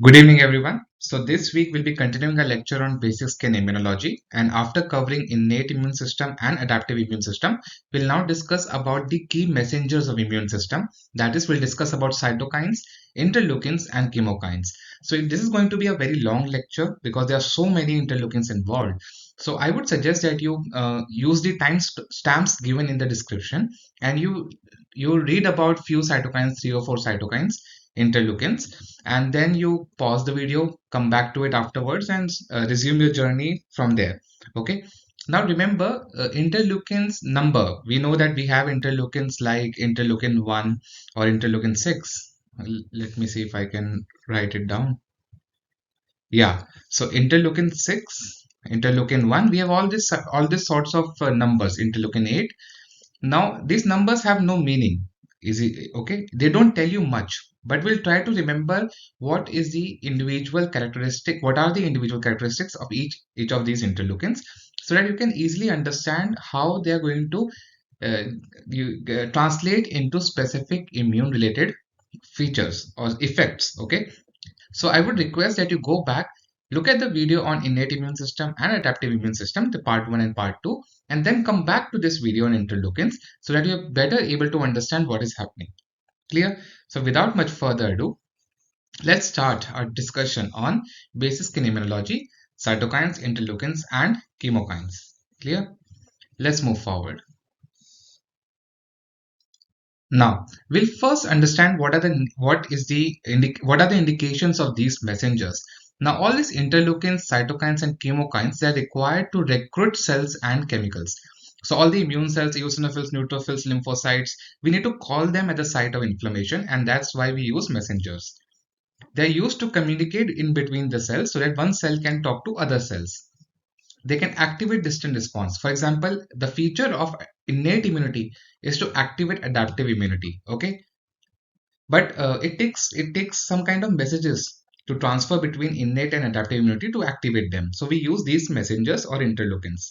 Good evening, everyone. So this week we'll be continuing a lecture on basic skin immunology, and after covering innate immune system and adaptive immune system, we'll now discuss about the key messengers of immune system. That is, we'll discuss about cytokines, interleukins, and chemokines. So this is going to be a very long lecture because there are so many interleukins involved. So I would suggest that you use the stamps given in the description, and you read about few cytokines, 3 or 4 cytokines, interleukins, and then you pause the video, come back to it afterwards, and resume your journey from there. Okay. Now remember, interleukins number. We know that we have interleukins like interleukin 1 or interleukin 6. Let me see if I can write it down. Yeah. So interleukin 6, interleukin 1, we have all these sorts of numbers, interleukin 8. Now, these numbers have no meaning. Is it okay? They don't tell you much, but we'll try to remember what is the individual characteristic, what are the individual characteristics of each of these interleukins, so that you can easily understand how they are going to uh, translate into specific immune related features or effects. Okay, so I would request that you go back, look at the video on innate immune system and adaptive immune system, the part 1 and part 2, and then come back to this video on interleukins so that you're better able to understand what is happening. Clear? So without much further ado, let's start our discussion on basic skin immunology, cytokines, interleukins, and chemokines. Clear? Let's move forward. Now, we'll first understand what are the indications of these messengers. Now, all these interleukins, cytokines, and chemokines, they are required to recruit cells and chemicals. So, all the immune cells, eosinophils, neutrophils, lymphocytes, we need to call them at the site of inflammation, and that's why we use messengers. They're used to communicate in between the cells so that one cell can talk to other cells. They can activate distant response. For example, the feature of innate immunity is to activate adaptive immunity. Okay, but it takes some kind of messages to transfer between innate and adaptive immunity to activate them. So we use these messengers or interleukins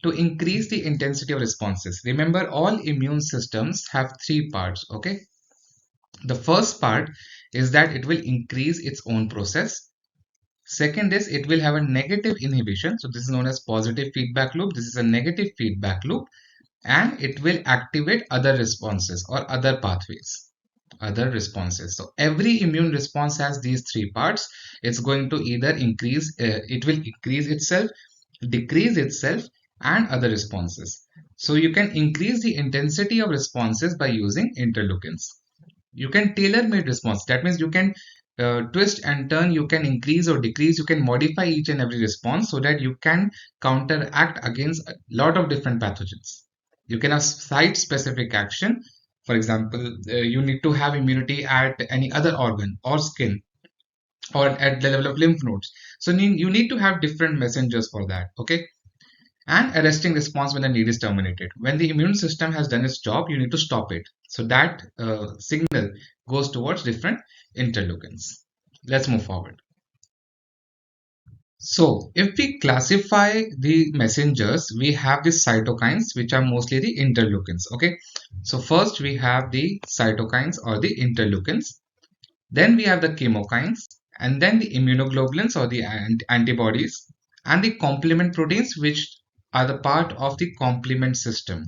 to increase the intensity of responses. Remember, all immune systems have three parts. Okay, the first part is that it will increase its own process. Second is it will have a negative inhibition. So this is known as positive feedback loop. This is a negative feedback loop, and it will activate other responses or other pathways, other responses. So every immune response has these three parts. It's going to either it will increase itself, decrease itself, and other responses. So you can increase the intensity of responses by using interleukins. You can tailor made response. That means you can twist and turn, you can increase or decrease, you can modify each and every response so that you can counteract against a lot of different pathogens. You can have site specific action. For example, you need to have immunity at any other organ or skin or at the level of lymph nodes. So you need to have different messengers for that. Okay, and arresting response when the need is terminated. When the immune system has done its job, you need to stop it. So that signal goes towards different interleukins. Let's move forward. So if we classify the messengers, we have the cytokines, which are mostly the interleukins. Okay, so first we have the cytokines or the interleukins, then we have the chemokines, and then the immunoglobulins or the antibodies, and the complement proteins, which are the part of the complement system.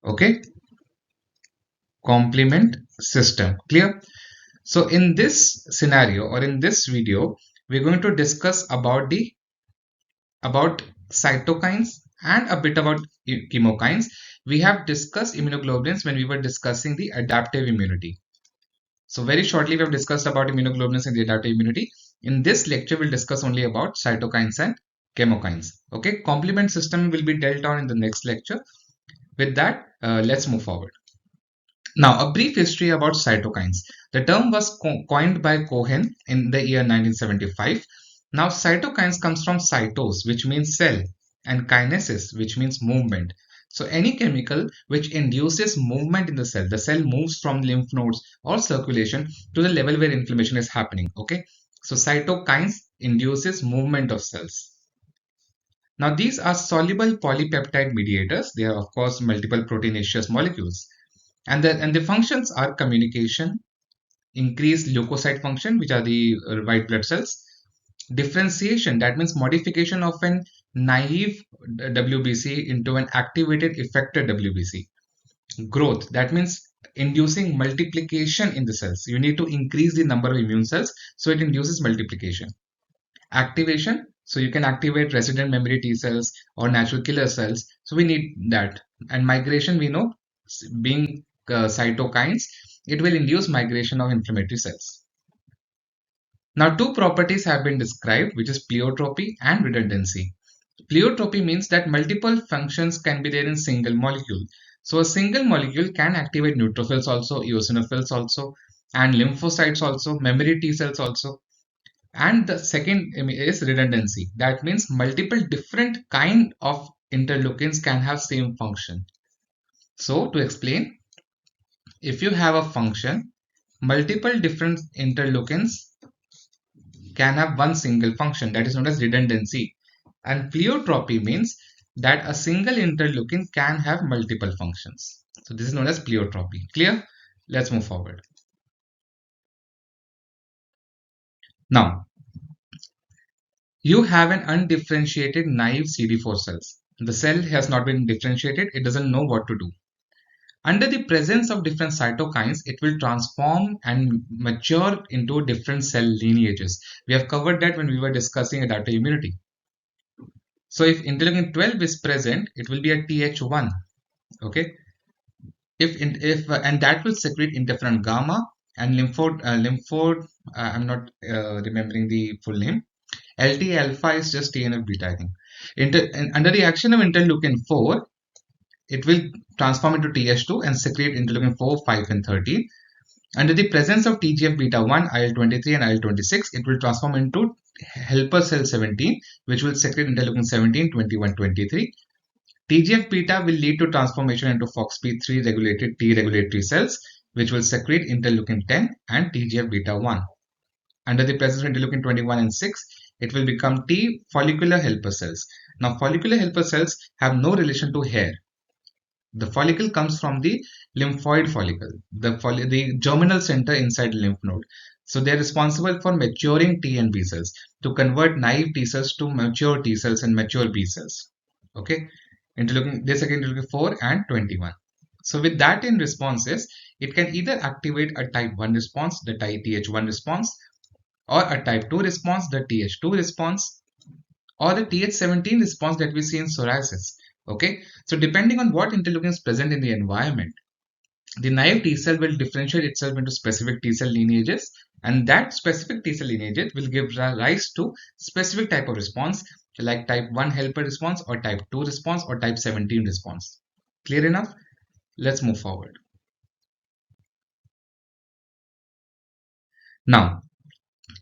Okay, complement system. Clear? So in this scenario or in this video, we're going to discuss about cytokines and a bit about chemokines. We have discussed immunoglobulins when we were discussing the adaptive immunity. So very shortly, we have discussed about immunoglobulins and the adaptive immunity. In this lecture, we'll discuss only about cytokines and chemokines. Okay, complement system will be dealt on in the next lecture. With that, let's move forward. Now, a brief history about cytokines. The term was coined by Cohen in the year 1975. Now, cytokines comes from cytos, which means cell, and kinesis, which means movement. So, any chemical which induces movement in the cell moves from lymph nodes or circulation to the level where inflammation is happening. Okay, so cytokines induces movement of cells. Now, these are soluble polypeptide mediators. They are, of course, multiple proteinaceous molecules. And the functions are communication, increase leukocyte function, which are the white blood cells. Differentiation, that means modification of an naive WBC into an activated effector WBC. Growth, that means inducing multiplication in the cells. You need to increase the number of immune cells, so it induces multiplication. Activation, so you can activate resident memory T cells or natural killer cells, so we need that. And migration, we know, being cytokines, it will induce migration of inflammatory cells. Now, two properties have been described, which is pleiotropy and redundancy. Pleiotropy means that multiple functions can be there in single molecule. So a single molecule can activate neutrophils also, eosinophils also, and lymphocytes also, memory T cells also. And the second is redundancy. That means multiple different kind of interleukins can have same function. So to explain, if you have a function, multiple different interleukins can have one single function, that is known as redundancy. And pleiotropy means that a single interleukin can have multiple functions. So this is known as pleiotropy. Clear? Let's move forward. Now, you have an undifferentiated naive CD4 cells. The cell has not been differentiated. It doesn't know what to do. Under the presence of different cytokines, it will transform and mature into different cell lineages. We have covered that when we were discussing adaptive immunity. So if interleukin 12 is present, it will be a Th1. Okay. And that will secrete interferon gamma and I'm not remembering the full name. LT alpha is just TNF beta, I think. And under the action of interleukin 4, it will transform into Th2 and secrete interleukin 4, 5, and 13. Under the presence of TGF beta 1, IL-23, and IL-26, it will transform into helper cell 17, which will secrete interleukin 17, 21, 23. TGF beta will lead to transformation into FOXP3 regulated T regulatory cells, which will secrete interleukin 10 and TGF beta 1. Under the presence of interleukin 21 and 6, it will become T follicular helper cells. Now, follicular helper cells have no relation to hair. The follicle comes from the lymphoid follicle, the germinal center inside the lymph node. So they are responsible for maturing T and B cells, to convert naive T cells to mature T cells and mature B cells. Okay, interleukin 4 and 21. So with that in responses, it can either activate a type 1 response, the Th1 response, or a type 2 response, the Th2 response, or the Th17 response that we see in psoriasis. Okay, so depending on what interleukin is present in the environment, the naive T cell will differentiate itself into specific T cell lineages, and that specific T cell lineage will give rise to specific type of response, like type 1 helper response, or type 2 response, or type 17 response. Clear enough? Let's move forward. Now,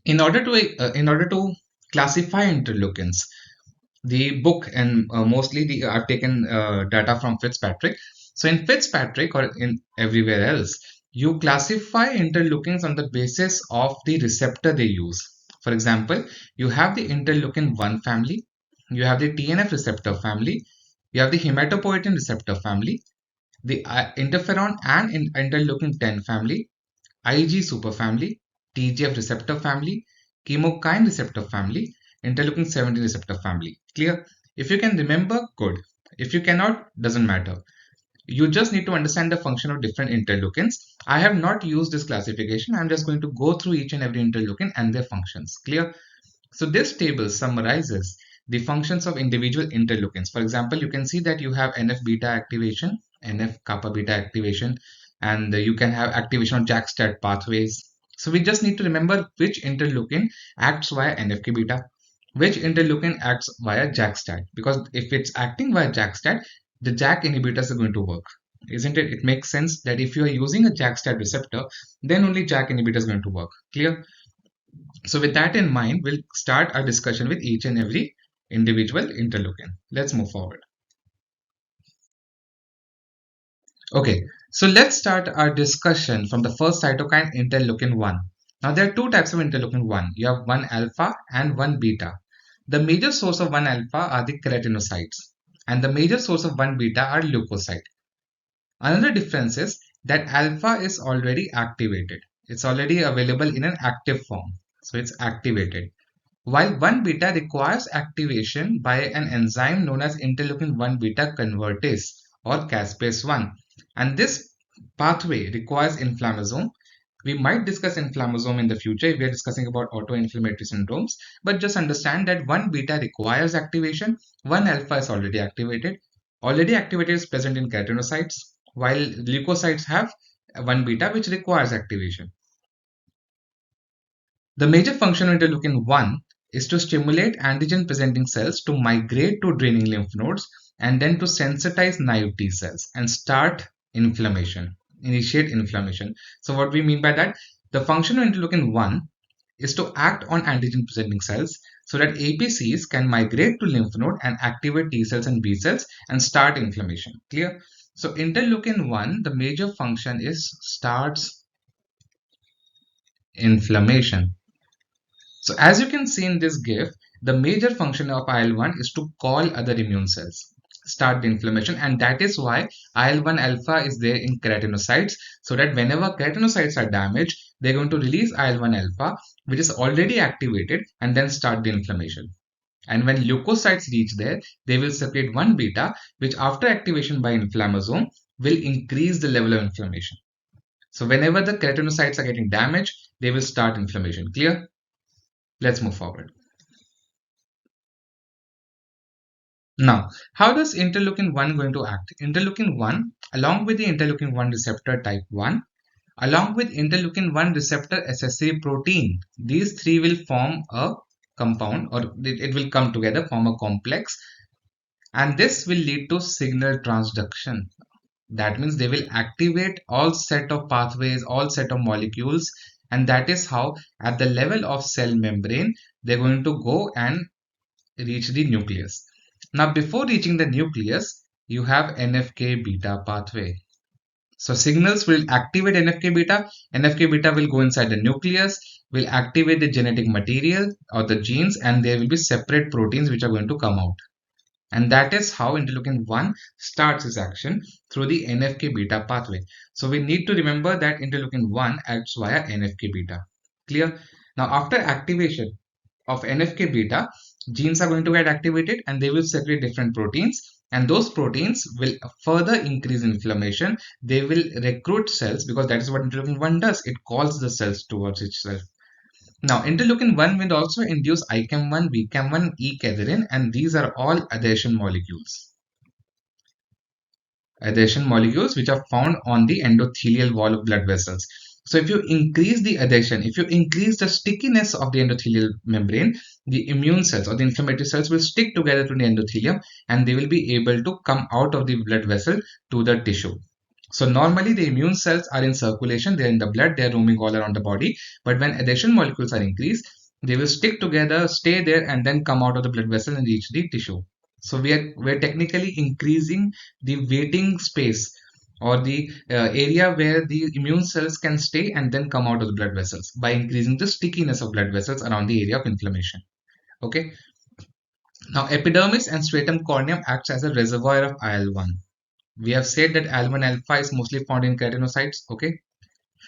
in order to classify interleukins, the book and mostly I've taken data from Fitzpatrick. So in Fitzpatrick or in everywhere else, you classify interleukins on the basis of the receptor they use. For example, you have the interleukin 1 family, you have the TNF receptor family, you have the hematopoietin receptor family, the interferon and interleukin 10 family, IG superfamily, TGF receptor family, chemokine receptor family, interleukin 17 receptor family. Clear? If you can remember, good. If you cannot, doesn't matter. You just need to understand the function of different interleukins. I have not used this classification. I'm just going to go through each and every interleukin and their functions. Clear? So this table summarizes the functions of individual interleukins. For example, you can see that you have NF beta activation, NF kappa beta activation, and you can have activation of JAK-STAT pathways. So we just need to remember which interleukin acts via NFK beta, which interleukin acts via JAK-STAT, because if it's acting via JAK-STAT, the JAK inhibitors are going to work. Isn't it? It makes sense that if you are using a JAK-STAT receptor, then only JAK inhibitor is going to work. Clear? So with that in mind, we'll start our discussion with each and every individual interleukin. Let's move forward. Okay, so let's start our discussion from the first cytokine, interleukin 1. Now there are two types of interleukin 1. You have 1 alpha and 1 beta. The major source of 1 alpha are the keratinocytes, and the major source of 1 beta are leukocytes. Another difference is that alpha is already activated. It's already available in an active form. So it's activated. While 1 beta requires activation by an enzyme known as interleukin 1 beta convertase or caspase 1. And this pathway requires inflammasome. We might discuss inflammasome in the future if we are discussing about autoinflammatory syndromes, but just understand that 1 beta requires activation, 1 alpha is already activated. Already activated is present in keratinocytes, while leukocytes have 1 beta which requires activation. The major function of interleukin 1 is to stimulate antigen presenting cells to migrate to draining lymph nodes and then to sensitize naive T cells and start inflammation, initiate inflammation. So what we mean by that, the function of interleukin 1 is to act on antigen presenting cells so that APCs can migrate to lymph node and activate T cells and B cells and start inflammation. Clear? So interleukin 1, the major function is starts inflammation. So as you can see in this GIF, the major function of IL-1 is to call other immune cells, start the inflammation, and that is why IL-1 alpha is there in keratinocytes, so that whenever keratinocytes are damaged, they're going to release IL-1 alpha, which is already activated, and then start the inflammation. And when leukocytes reach there, they will secrete 1 beta, which after activation by inflammasome will increase the level of inflammation. So whenever the keratinocytes are getting damaged, they will start inflammation. Clear? Let's move forward. Now, how does interleukin 1 going to act? Interleukin 1, along with the interleukin 1 receptor type 1, along with interleukin 1 receptor accessory protein, these three will form a compound, or it will come together, form a complex, and this will lead to signal transduction. That means they will activate all set of pathways, all set of molecules, and that is how at the level of cell membrane, they're going to go and reach the nucleus. Now, before reaching the nucleus, you have NFK beta pathway. So signals will activate NFK beta. NFK beta will go inside the nucleus, will activate the genetic material or the genes, and there will be separate proteins which are going to come out. And that is how interleukin 1 starts its action through the NFK beta pathway. So we need to remember that interleukin 1 acts via NFK beta. Clear? Now, after activation of NFK beta, genes are going to get activated and they will secrete different proteins, and those proteins will further increase inflammation. They will recruit cells, because that is what interleukin 1 does. It calls the cells towards itself. Now, interleukin 1 will also induce ICAM1, VCAM1, E-cadherin, and these are all adhesion molecules. Adhesion molecules which are found on the endothelial wall of blood vessels. So if you increase the adhesion, if you increase the stickiness of the endothelial membrane, the immune cells or the inflammatory cells will stick together to the endothelium and they will be able to come out of the blood vessel to the tissue. So normally the immune cells are in circulation, they're in the blood, they're roaming all around the body. But when adhesion molecules are increased, they will stick together, stay there, and then come out of the blood vessel and reach the tissue. So we're technically increasing the waiting space or the area where the immune cells can stay and then come out of the blood vessels by increasing the stickiness of blood vessels around the area of inflammation. Okay. Now epidermis and stratum corneum acts as a reservoir of IL-1. We have said that IL-1 alpha is mostly found in keratinocytes, okay?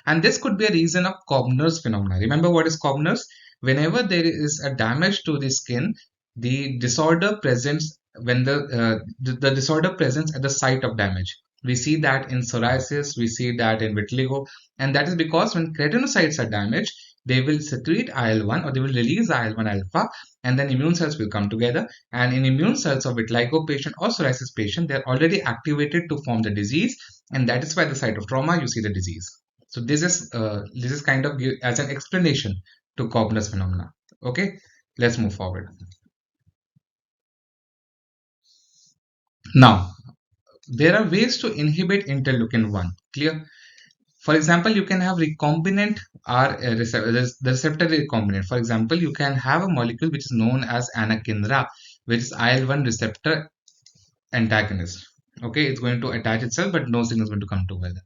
And this could be a reason of Koebner's phenomena. Remember what is Koebner's? Whenever there is a damage to the skin, the disorder presents when the disorder presents at the site of damage. We see that in psoriasis, we see that in vitiligo, and that is because when keratinocytes are damaged, they will secrete IL-1 or they will release IL-1 alpha, and then immune cells will come together. And in immune cells of vitiligo patient or psoriasis patient, they are already activated to form the disease, and that is why the site of trauma you see the disease. So this is kind of as an explanation to Koebner's phenomena. Okay, let's move forward. Now, there are ways to inhibit interleukin 1. Clear? For example, you can have recombinant the receptor recombinant. For example, you can have a molecule which is known as anakinra, which is IL-1 receptor antagonist. Okay, it's going to attach itself, but no signal is going to come together.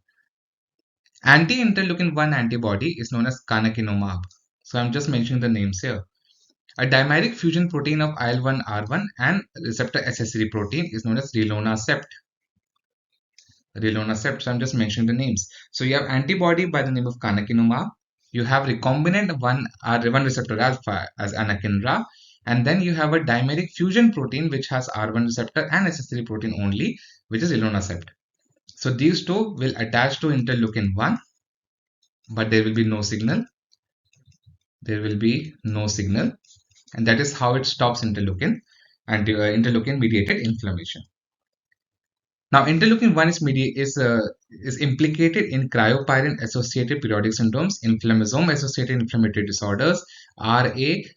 Anti-interleukin 1 antibody is known as canakinumab. So I'm just mentioning the names here. A dimeric fusion protein of IL-1R1 and receptor accessory protein is known as rilonacept. So I'm just mentioning the names. So you have antibody by the name of canakinumab, You have recombinant 1 receptor alpha as anakinra, and then you have a dimeric fusion protein which has R1 receptor and SS3 protein only, which is rilonaccept. So these two will attach to interleukin 1, but there will be no signal. There will be no signal, and that is how it stops interleukin and interleukin mediated inflammation. Now, interleukin 1 is implicated in cryopyrin-associated periodic syndromes, inflammasome-associated inflammatory disorders, RA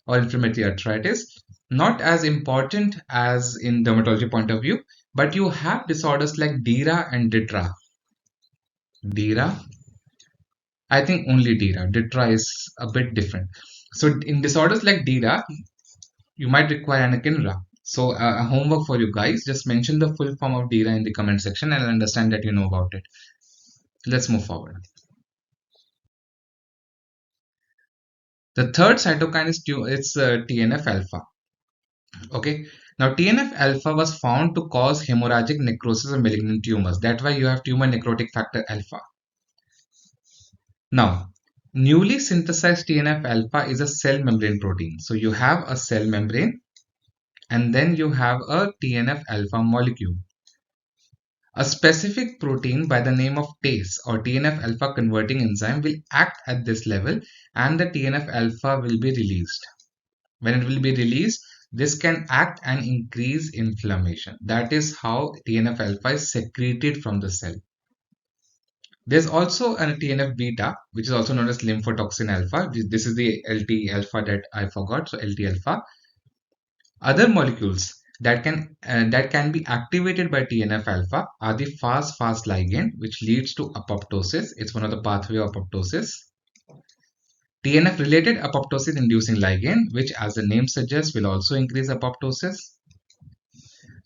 or inflammatory arthritis. Not as important as in dermatology point of view, but you have disorders like DIRA and DITRA. DIRA, I think only DIRA. DITRA is a bit different. So in disorders like DIRA, you might require anakinra. So a homework for you guys, just mention the full form of DIRA in the comment section and I'll understand that you know about it. Let's move forward. The third cytokine is TNF-alpha. Okay. Now TNF-alpha was found to cause hemorrhagic necrosis of malignant tumors. That's why you have tumor necrotic factor alpha. Now, newly synthesized TNF-alpha is a cell membrane protein. So you have a cell membrane and then you have a TNF-alpha molecule. A specific protein by the name of TACE or TNF-alpha converting enzyme will act at this level and the TNF-alpha will be released. When it will be released, this can act and increase inflammation. That is how TNF-alpha is secreted from the cell. There's also a TNF-beta, which is also known as lymphotoxin alpha. This is the LT-alpha that I forgot, so LT-alpha. Other molecules that can be activated by TNF-alpha are the FAS-FAS ligand, which leads to apoptosis. It's one of the pathway of apoptosis. TNF-related apoptosis-inducing ligand, which as the name suggests will also increase apoptosis.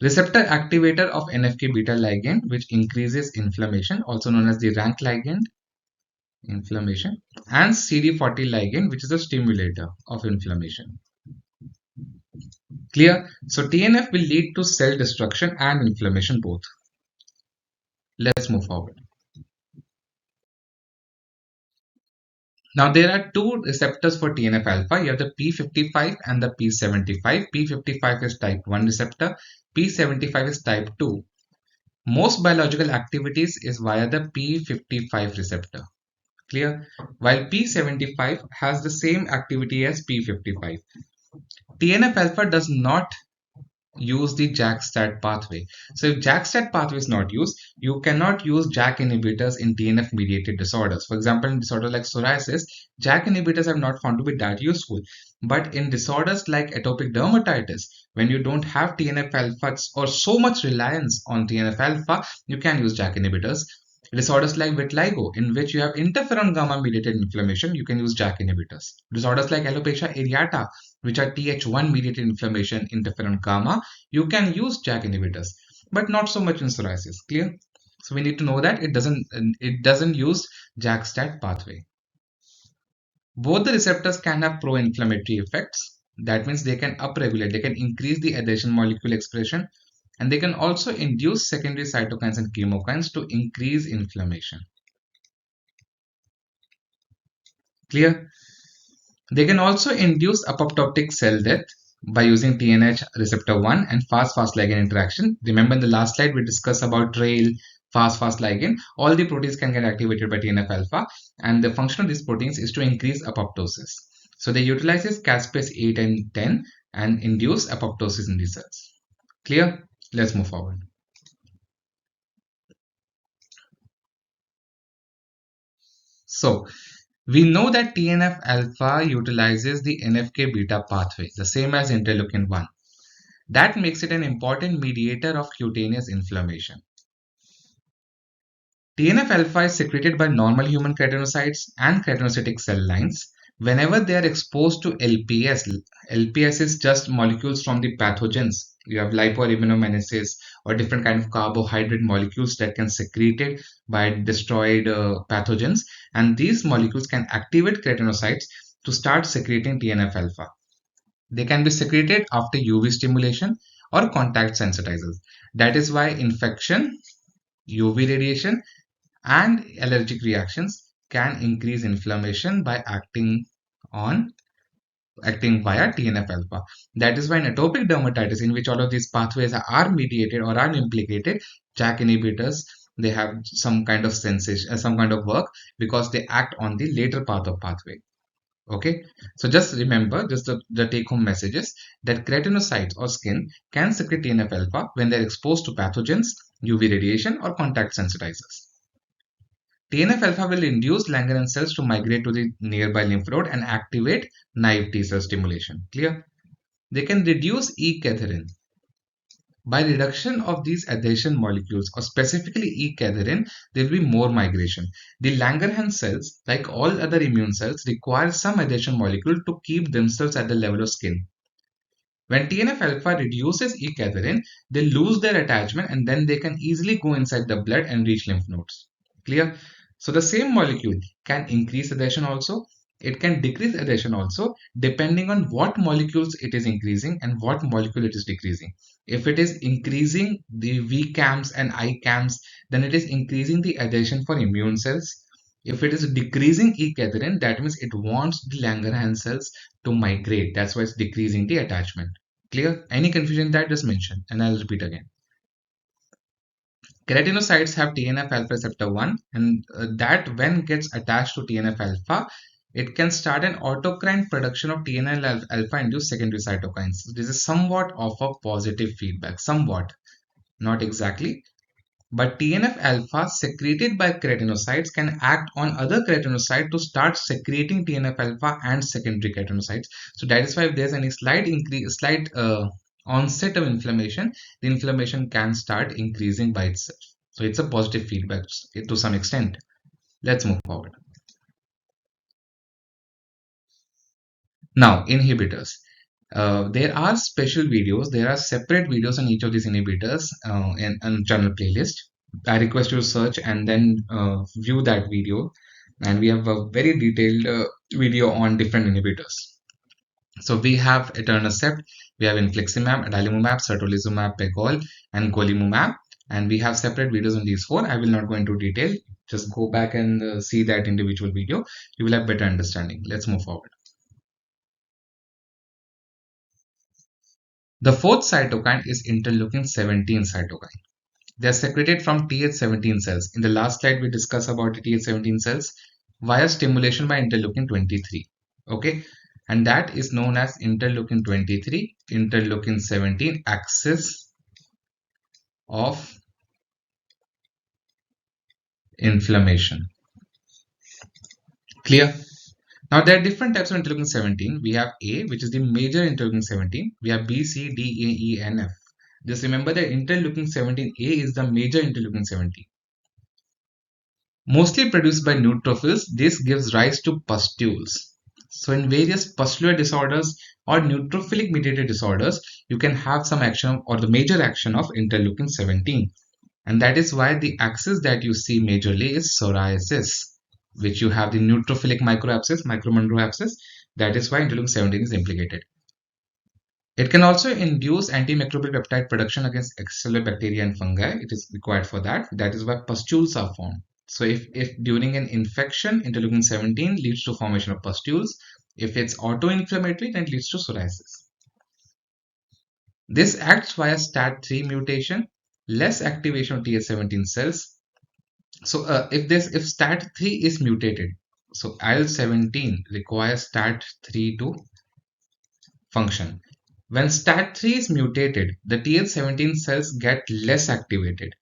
Receptor activator of NFK-beta ligand, which increases inflammation, also known as the rank ligand, inflammation, and CD40 ligand, which is a stimulator of inflammation. Clear? So TNF will lead to cell destruction and inflammation both. Let's move forward. Now there are two receptors for TNF-alpha. You have the P55 and the P75. P55 is type 1 receptor. P75 is type 2. Most biological activities is via the P55 receptor. Clear? While P75 has the same activity as P55. TNF-alpha does not use the JAK-STAT pathway. So if JAK-STAT pathway is not used, you cannot use JAK inhibitors in TNF-mediated disorders. For example, in disorders like psoriasis, JAK inhibitors are not found to be that useful. But in disorders like atopic dermatitis, when you don't have TNF-alpha or so much reliance on TNF-alpha, you can use JAK inhibitors. Disorders like vitiligo, in which you have interferon gamma mediated inflammation, you can use JAK inhibitors. Disorders like alopecia areata, which are Th1 mediated inflammation, interferon gamma, you can use JAK inhibitors, but not so much in psoriasis. Clear? So we need to know that it doesn't use JAK-STAT pathway. Both the receptors can have pro-inflammatory effects. That means they can upregulate, they can increase the adhesion molecule expression, and they can also induce secondary cytokines and chemokines to increase inflammation. Clear? They can also induce apoptotic cell death by using TNH receptor 1 and FAS-FAS ligand interaction. Remember in the last slide we discussed about TRAIL, FAS-FAS ligand. All the proteins can get activated by TNF-alpha, and the function of these proteins is to increase apoptosis. So they utilizes caspase 8 and 10 and induce apoptosis in these cells. Clear? Let's move forward. So we know that TNF-alpha utilizes the NFK-beta pathway, the same as interleukin 1. That makes it an important mediator of cutaneous inflammation. TNF-alpha is secreted by normal human keratinocytes and keratinocytic cell lines whenever they are exposed to LPS. LPS is just molecules from the pathogens. You have lipoaminoaminoacids or different kind of carbohydrate molecules that can secreted by destroyed pathogens, and these molecules can activate keratinocytes to start secreting TNF-alpha. They can be secreted after UV stimulation or contact sensitizers. That is why infection, UV radiation, and allergic reactions can increase inflammation by acting via TNF-alpha. That is why in atopic dermatitis, in which all of these pathways are mediated or are implicated, JAK inhibitors, they have some kind of sensation, some kind of work, because they act on the later part of pathway. Okay, so just remember, just the take-home messages that keratinocytes or skin can secrete TNF-alpha when they're exposed to pathogens, UV radiation, or contact sensitizers. TNF-alpha will induce Langerhans cells to migrate to the nearby lymph node and activate naive T cell stimulation. Clear? They can reduce E-cadherin. By reduction of these adhesion molecules, or specifically E-cadherin, there will be more migration. The Langerhans cells, like all other immune cells, require some adhesion molecule to keep themselves at the level of skin. When TNF-alpha reduces E-cadherin, they lose their attachment and then they can easily go inside the blood and reach lymph nodes. Clear? So the same molecule can increase adhesion also. It can decrease adhesion also, depending on what molecules it is increasing and what molecule it is decreasing. If it is increasing the VCAMs and ICAMs, then it is increasing the adhesion for immune cells. If it is decreasing E-cadherin, that means it wants the Langerhans cells to migrate. That's why it's decreasing the attachment. Clear? Any confusion that just mention, and I'll repeat again. Keratinocytes have TNF-alpha receptor 1, and that when gets attached to TNF-alpha, it can start an autocrine production of TNF-alpha induced secondary cytokines. So this is somewhat of a positive feedback, somewhat, not exactly. But TNF-alpha secreted by keratinocytes can act on other keratinocytes to start secreting TNF-alpha and secondary keratinocytes. So that is why if there's any slight onset of inflammation, the inflammation can start increasing by itself. So it's a positive feedback to some extent. Let's move forward. Now, inhibitors. There are special videos, there are separate videos on each of these inhibitors in channel playlist. I request you to search and then view that video. And we have a very detailed video on different inhibitors. So we have etanercept, we have infliximab, adalimumab, certolizumab, pegol, and golimumab. And we have separate videos on these four. I will not go into detail. Just go back and see that individual video. You will have better understanding. Let's move forward. The fourth cytokine is interleukin-17 cytokine. They are secreted from Th17 cells. In the last slide, we discussed about the Th17 cells via stimulation by interleukin-23. Okay, and that is known as interleukin-23, interleukin-17 axis of inflammation. Clear? Now, there are different types of interleukin-17. We have A, which is the major interleukin-17. We have B, C, D, E, and F. Just remember that interleukin-17A is the major interleukin-17. Mostly produced by neutrophils, this gives rise to pustules. So in various pustular disorders or neutrophilic mediated disorders, you can have some action or the major action of interleukin-17. And that is why the axis that you see majorly is psoriasis, which you have the neutrophilic microabscess, micromonroabscess. That is why interleukin-17 is implicated. It can also induce antimicrobial peptide production against extracellular bacteria and fungi. It is required for that. That is why pustules are formed. So if during an infection, interleukin-17 leads to formation of pustules. If it's autoinflammatory, then it leads to psoriasis. This acts via STAT3 mutation, less activation of Th17 cells. So if STAT3 is mutated, so IL-17 requires STAT3 to function. When STAT3 is mutated, the Th17 cells get less activated.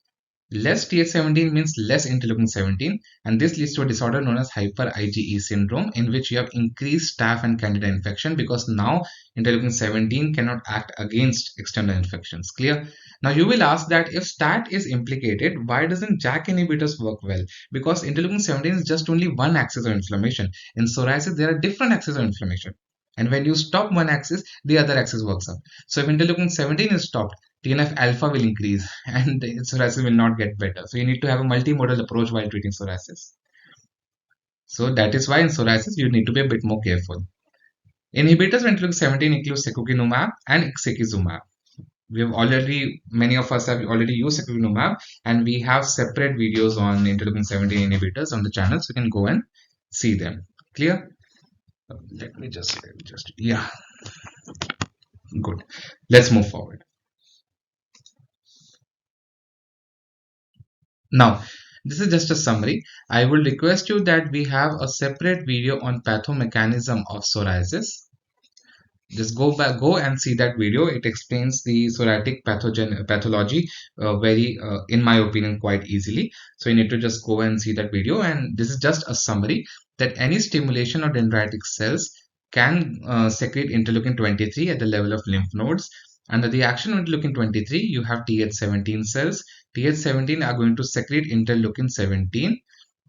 Less Th17 means less interleukin-17, and this leads to a disorder known as hyper IgE syndrome, in which you have increased staph and candida infection because now interleukin-17 cannot act against external infections. Clear? Now you will ask that if STAT is implicated, why doesn't JAK inhibitors work well? Because interleukin-17 is just only one axis of inflammation. In psoriasis, there are different axes of inflammation. And when you stop one axis, the other axis works up. So if interleukin-17 is stopped, TNF-alpha will increase and psoriasis will not get better. So you need to have a multimodal approach while treating psoriasis. So that is why in psoriasis, you need to be a bit more careful. Inhibitors of interleukin-17 include secukinumab and ixekizumab. Many of us have already used secukinumab, and we have separate videos on interleukin-17 inhibitors on the channel, so you can go and see them. Clear? Yeah, good. Let's move forward. Now, this is just a summary. I will request you that we have a separate video on pathomechanism of psoriasis. Just go and see that video. It explains the psoriatic pathology very, in my opinion, quite easily. So you need to just go and see that video. And this is just a summary that any stimulation of dendritic cells can secrete interleukin 23 at the level of lymph nodes. Under the action of interleukin 23, you have Th17 cells. Th17 are going to secrete interleukin 17,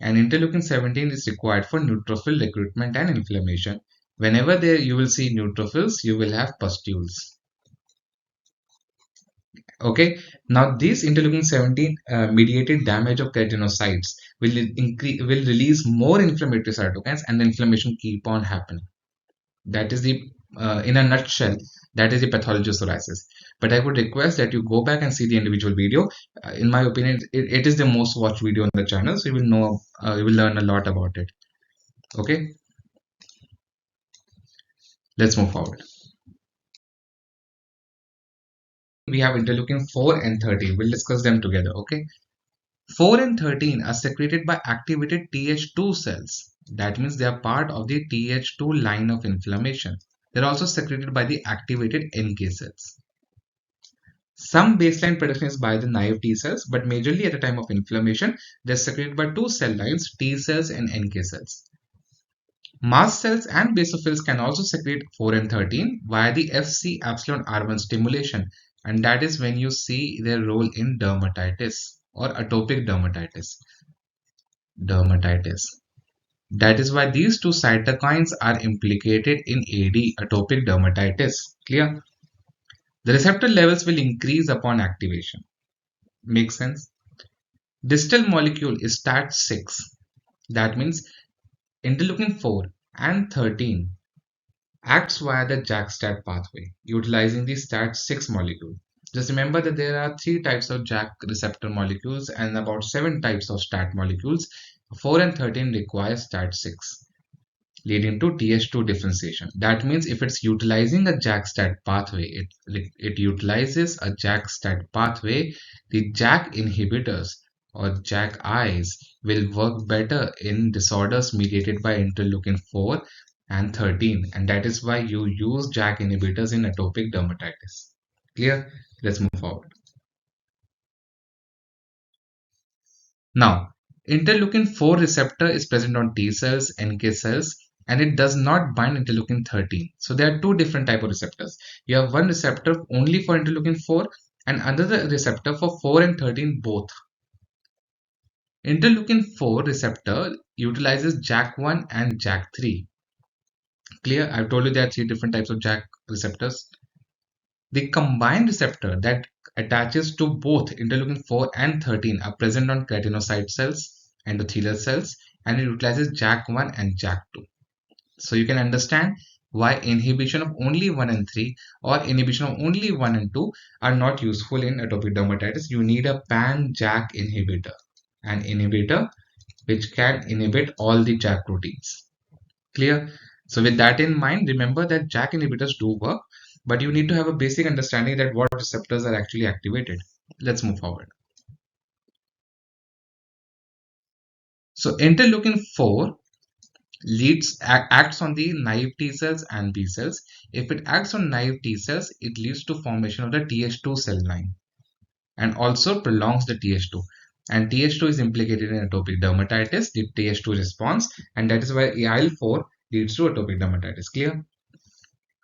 and interleukin 17 is required for neutrophil recruitment and inflammation. Whenever there you will see neutrophils, you will have pustules. Okay, now this interleukin 17 mediated damage of keratinocytes will release more inflammatory cytokines, and the inflammation keep on happening. That is the in a nutshell, that is the pathology of psoriasis. But I would request that you go back and see the individual video. In my opinion, it is the most watched video on the channel, so you will know, you will learn a lot about it. Okay, let's move forward. We have interleukin 4 and 13. We'll discuss them together. Okay, 4 and 13 are secreted by activated Th2 cells. That means they are part of the Th2 line of inflammation. They're also secreted by the activated NK cells. Some baseline production is by the naive T cells, but majorly at the time of inflammation, they're secreted by two cell lines, T cells and NK cells. Mast cells and basophils can also secrete 4 and 13 via the Fc epsilon R1 stimulation, and that is when you see their role in dermatitis or atopic dermatitis. That is why these two cytokines are implicated in AD, atopic dermatitis. Clear? The receptor levels will increase upon activation. Makes sense? Distal molecule is STAT6. That means interleukin 4 and 13 acts via the JAK-STAT pathway, utilizing the STAT6 molecule. Just remember that there are 3 types of JAK receptor molecules and about 7 types of STAT molecules. 4 and 13 require STAT6, leading to Th2 differentiation. That means if it's utilizing a JAK-STAT pathway, it utilizes a JAK-STAT pathway, the JAK inhibitors or JAK-Is will work better in disorders mediated by interleukin 4 and 13, and that is why you use JAK inhibitors in atopic dermatitis. Clear? Let's move forward. Now, interleukin 4 receptor is present on T cells, NK cells, and it does not bind interleukin 13. So there are two different type of receptors. You have one receptor only for interleukin 4 and another receptor for 4 and 13 both. Interleukin 4 receptor utilizes JAK1 and JAK3. Clear? I've told you there are 3 different types of JAK receptors. The combined receptor that attaches to both interleukin 4 and 13 are present on keratinocyte cells, endothelial cells, and it utilizes JAK1 and JAK2. So you can understand why inhibition of only 1 and 3 or inhibition of only 1 and 2 are not useful in atopic dermatitis. You need a pan-JAK inhibitor, an inhibitor which can inhibit all the JAK proteins. Clear? So with that in mind, remember that JAK inhibitors do work, but you need to have a basic understanding that what receptors are actually activated. Let's move forward. So interleukin 4 acts on the naive T cells and B cells. If it acts on naive T cells, it leads to formation of the Th2 cell line and also prolongs the Th2. And Th2 is implicated in atopic dermatitis, the Th2 response, and that is why IL-4 leads to atopic dermatitis. Clear?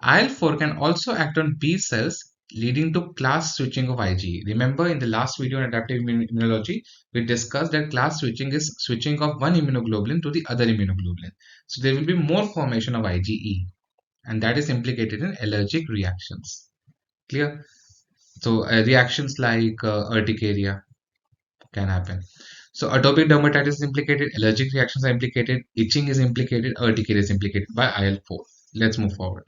IL-4 can also act on B cells, leading to class switching of IgE. Remember in the last video on adaptive immunology, we discussed that class switching is switching of one immunoglobulin to the other immunoglobulin. So there will be more formation of IgE, and that is implicated in allergic reactions. Clear? So reactions like urticaria can happen. So atopic dermatitis is implicated, allergic reactions are implicated, itching is implicated, urticaria is implicated by IL-4. Let's move forward.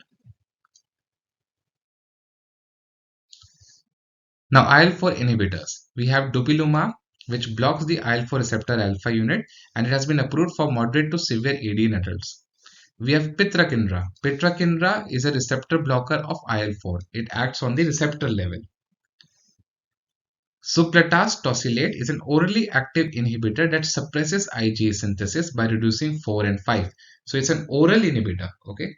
Now IL-4 inhibitors. We have dupilumab, which blocks the IL-4 receptor alpha unit, and it has been approved for moderate to severe AD in adults. We have Pitrakinra. Pitrakinra is a receptor blocker of IL-4. It acts on the receptor level. Supletas tosylate is an orally active inhibitor that suppresses IgE synthesis by reducing 4 and 5. So it's an oral inhibitor. Okay.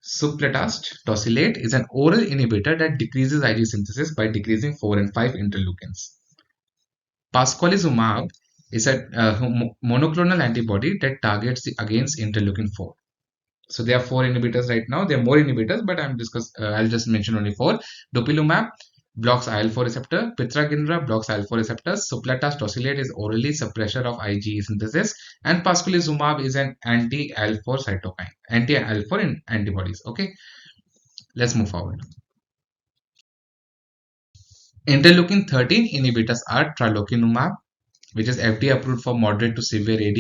Supletas tosylate is an oral inhibitor that decreases IgE synthesis by decreasing 4 and 5 interleukins. Pasqualizumab is a monoclonal antibody that targets against interleukin 4. So there are 4 inhibitors right now. There are more inhibitors, but I'll just mention only 4. Dupilumab blocks IL-4 receptor. Pitrakinra blocks IL-4 receptors. Supletas tosylate is orally suppressor of IgE synthesis, and pasqualizumab is an anti-IL-4 cytokine, anti-IL-4 antibodies. Okay, let's move forward. Interleukin 13 inhibitors are tralokinumab, which is FDA approved for moderate to severe AD.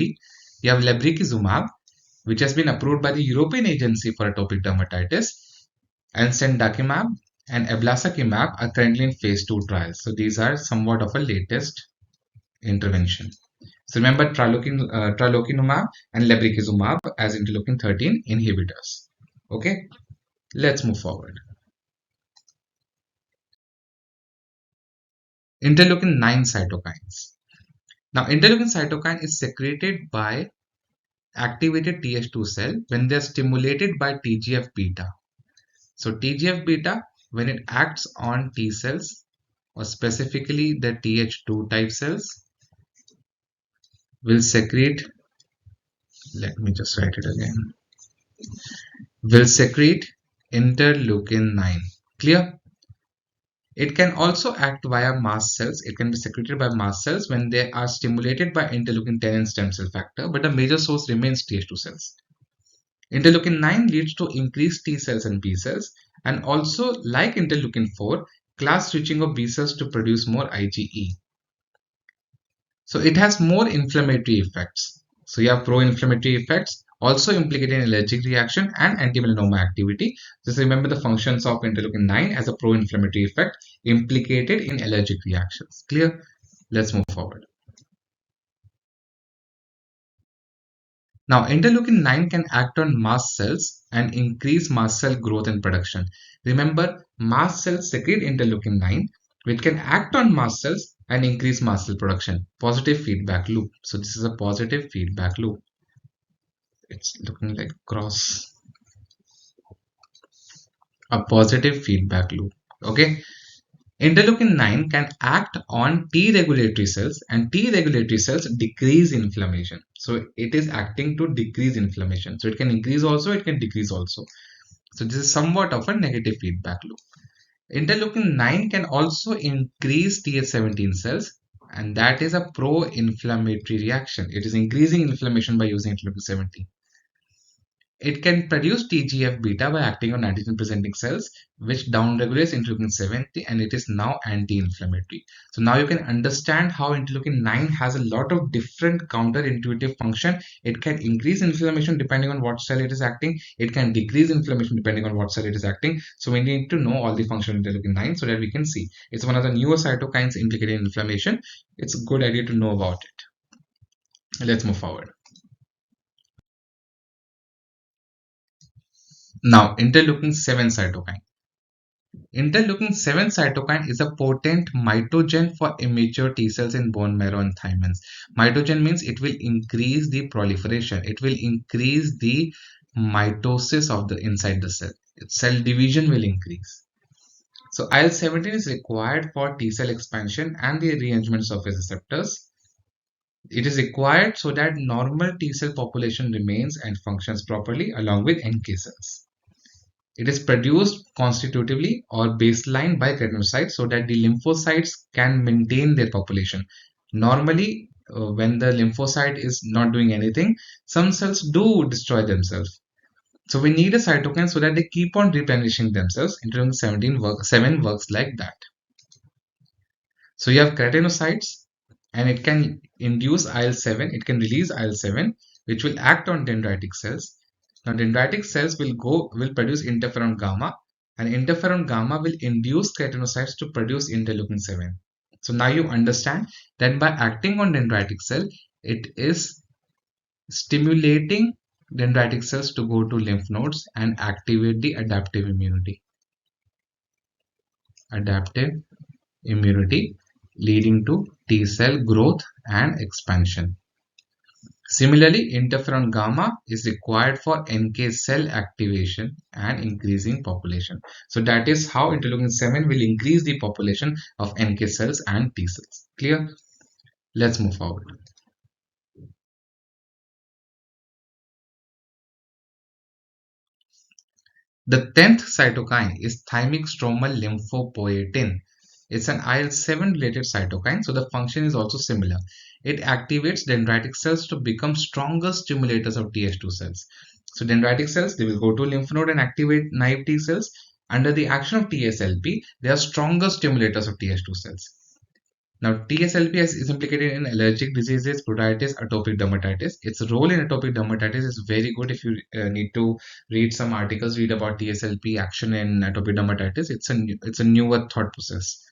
You have lebrikizumab, which has been approved by the European Agency for Atopic Dermatitis, and cendakimab and eblasakimab are currently in phase 2 trials. So these are somewhat of a latest intervention. So remember tralokinumab and lebrikizumab as interleukin 13 inhibitors. Okay, let's move forward. Interleukin 9 cytokines. Now interleukin cytokine is secreted by activated Th2 cell when they are stimulated by TGF-beta. So TGF-beta, when it acts on T cells, or specifically the Th2 type cells, will secrete, let me just write it again, will secrete interleukin 9. Clear? It can also act via mast cells. It can be secreted by mast cells when they are stimulated by interleukin 10 and stem cell factor, but the major source remains Th2 cells. Interleukin 9 leads to increased T cells and B cells, and also, like interleukin 4, class switching of B cells to produce more IgE. So it has more inflammatory effects. So you have pro-inflammatory effects, also implicated in allergic reaction and anti-melanoma activity. Just remember the functions of interleukin 9 as a pro-inflammatory effect implicated in allergic reactions. Clear? Let's move forward. Now, interleukin 9 can act on mast cells and increase mast cell growth and production. Remember, mast cells secrete interleukin 9, which can act on mast cells and increase mast cell production. Positive feedback loop. So this is a positive feedback loop. It's looking like cross. A positive feedback loop. Okay. Interleukin 9 can act on T regulatory cells, and T regulatory cells decrease inflammation. So it is acting to decrease inflammation. So it can increase also, it can decrease also. So this is somewhat of a negative feedback loop. Interleukin 9 can also increase Th17 cells, and that is a pro-inflammatory reaction. It is increasing inflammation by using interleukin 17. It can produce TGF-beta by acting on antigen-presenting cells, which downregulates interleukin 70, and it is now anti-inflammatory. So now you can understand how interleukin 9 has a lot of different counterintuitive function. It can increase inflammation depending on what cell it is acting. It can decrease inflammation depending on what cell it is acting. So we need to know all the function of interleukin 9 so that we can see. It's one of the newer cytokines implicated in inflammation. It's a good idea to know about it. Let's move forward. Now, interleukin 7 cytokine. Interleukin 7 cytokine is a potent mitogen for immature T cells in bone marrow and thymins. Mitogen means it will increase the proliferation. It will increase the mitosis of the inside the cell. Cell division will increase. So IL-17 is required for T cell expansion and the rearrangement surface receptors. It is required so that normal T cell population remains and functions properly along with NK cells. It is produced constitutively or baseline by keratinocytes so that the lymphocytes can maintain their population. Normally, when the lymphocyte is not doing anything, some cells do destroy themselves. So we need a cytokine so that they keep on replenishing themselves. Interleukin 7 works like that. So you have keratinocytes, and it can induce IL-7. It can release IL-7, which will act on dendritic cells. Now, dendritic cells will produce interferon gamma, and interferon gamma will induce keratinocytes to produce interleukin 7. So now you understand that by acting on dendritic cell, it is stimulating dendritic cells to go to lymph nodes and activate the adaptive immunity, leading to T cell growth and expansion. Similarly, interferon gamma is required for NK cell activation and increasing population. So that is how interleukin 7 will increase the population of NK cells and T cells. Clear? Let's move forward. The 10th cytokine is thymic stromal lymphopoietin. It's an IL-7 related cytokine, so the function is also similar. It activates dendritic cells to become stronger stimulators of Th2 cells. So dendritic cells, they will go to lymph node and activate naive T cells. Under the action of TSLP, they are stronger stimulators of Th2 cells. Now, TSLP is implicated in allergic diseases, pruritus, atopic dermatitis. Its role in atopic dermatitis is very good. If you need to read some articles, read about TSLP action in atopic dermatitis. It's a newer thought process.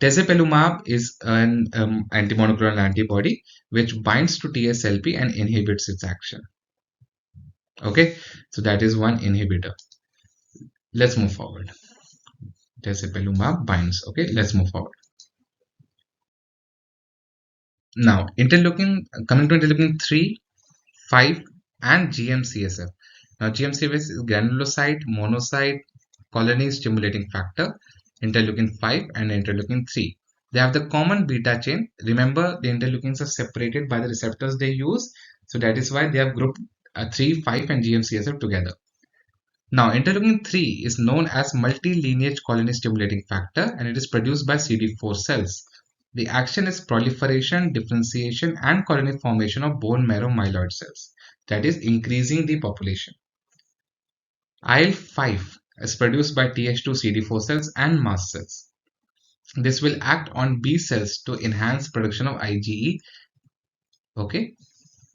Tezepelumab is an anti-monoclonal antibody which binds to TSLP and inhibits its action. Okay, so that is one inhibitor. Let's move forward. Tezepelumab binds. Okay, let's move forward. Now, coming to interleukin 3, 5, and GM-CSF. Now, GM-CSF is granulocyte, monocyte, colony stimulating factor, interleukin 5 and interleukin 3. They have the common beta chain. Remember, the interleukins are separated by the receptors they use. So that is why they have grouped 3, 5, and GM-CSF together. Now, interleukin 3 is known as multi-lineage colony stimulating factor, and it is produced by CD4 cells. The action is proliferation, differentiation, and colony formation of bone marrow myeloid cells, that is increasing the population. IL-5 is produced by Th2 CD4 cells and mast cells. This will act on B cells to enhance production of IgE. Okay.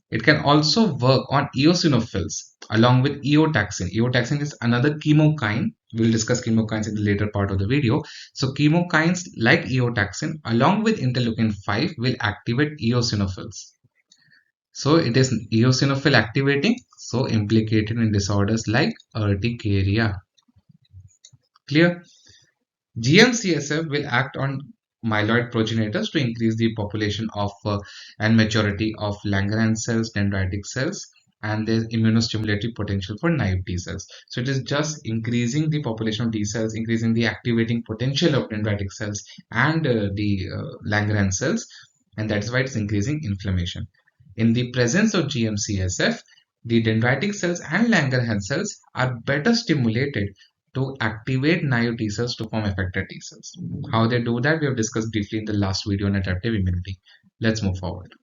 It can also work on eosinophils along with eotaxin. Eotaxin is another chemokine. We'll discuss chemokines in the later part of the video. So chemokines like eotaxin along with interleukin 5 will activate eosinophils. So it is eosinophil activating, so implicated in disorders like urticaria. Clear? GM-CSF will act on myeloid progenitors to increase the population of and maturity of Langerhans cells, dendritic cells, and there's immunostimulatory potential for naive T cells. So it is just increasing the population of T cells, increasing the activating potential of dendritic cells and the Langerhans cells, and that's why it's increasing inflammation. In the presence of GM-CSF, the dendritic cells and Langerhans cells are better stimulated to activate naive T cells to form effector T cells. How they do that, we have discussed briefly in the last video on adaptive immunity. Let's move forward.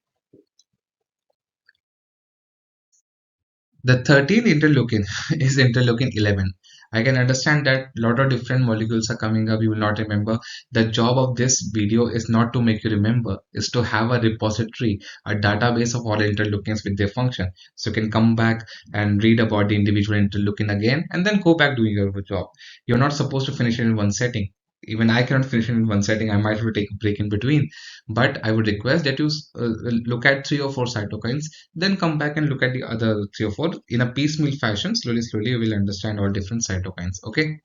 The 13th interleukin is interleukin 11. I can understand that a lot of different molecules are coming up. You will not remember. The job of this video is not to make you remember, is to have a repository, a database of all interleukins with their function. So you can come back and read about the individual interleukin again and then go back doing your job. You're not supposed to finish it in one setting. Even I cannot finish it in one setting. I might have to take a break in between. But I would request that you look at 3 or 4 cytokines, then come back and look at the other 3 or 4 in a piecemeal fashion. Slowly you will understand all different cytokines. Okay,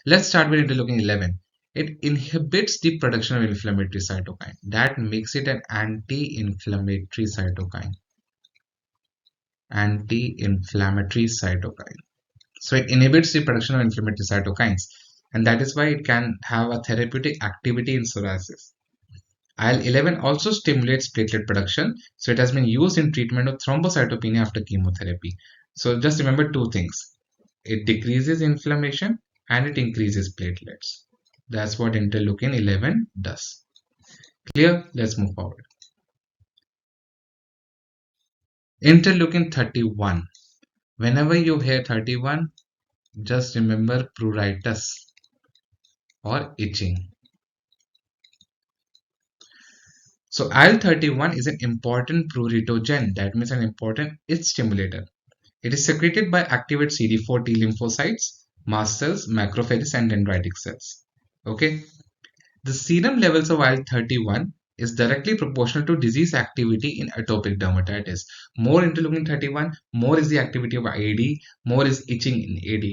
let's start with interleukin 11. It inhibits the production of inflammatory cytokine. That makes it an anti-inflammatory cytokine. Anti-inflammatory cytokine. So it inhibits the production of inflammatory cytokines, and that is why it can have a therapeutic activity in psoriasis. IL-11 also stimulates platelet production, so it has been used in treatment of thrombocytopenia after chemotherapy. So just remember 2 things. It decreases inflammation and it increases platelets. That's what interleukin 11 does. Clear? Let's move forward. Interleukin 31. Whenever you hear 31, just remember pruritus or itching. So IL-31 is an important pruritogen, that means an important itch stimulator. It is secreted by activate CD4 T lymphocytes, mast cells, macrophages, and dendritic cells. Okay. The serum levels of IL-31 is directly proportional to disease activity in atopic dermatitis. More interleukin-31, more is the activity of AD, more is itching in AD.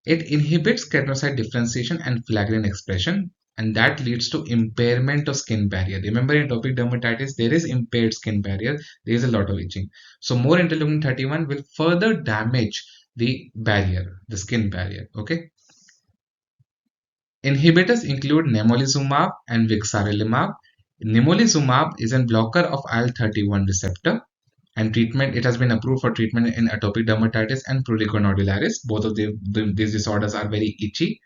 It inhibits keratinocyte differentiation and filaggrin expression, and that leads to impairment of skin barrier. Remember, in atopic dermatitis, there is impaired skin barrier, there is a lot of itching. So more interleukin-31 will further damage the barrier, the skin barrier. Okay. Inhibitors include nemolizumab and vixarelimab. Nemolizumab is a blocker of IL-31 receptor, and treatment, it has been approved for treatment in atopic dermatitis and prurigo nodularis. Both of these disorders are very itchy.